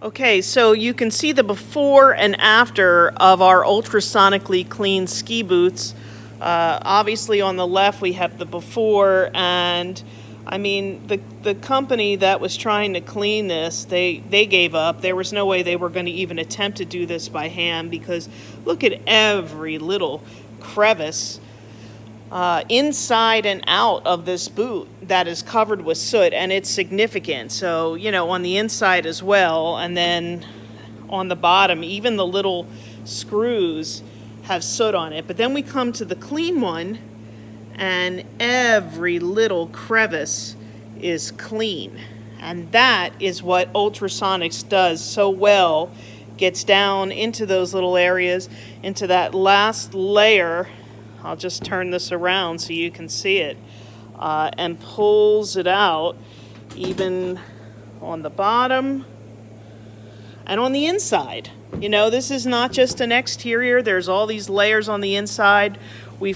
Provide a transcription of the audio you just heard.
Okay, so you can see the before and after of our ultrasonically clean ski boots. Obviously on the left we have the before, and I mean the company that was trying to clean this, they gave up. There was no way they were going to even attempt to do this by hand, because look at every little crevice inside and out of this boot that is covered with soot, and it's significant. So, you know, on the inside as well, and then on the bottom, even the little screws have soot on it. But then we come to the clean one, and every little crevice is clean. And that is what ultrasonics does so well. Gets down into those little areas, into that last layer. I'll just turn this around so you can see it, and pulls it out even on the bottom and on the inside. You know, this is not just an exterior. There's all these layers on the inside. We've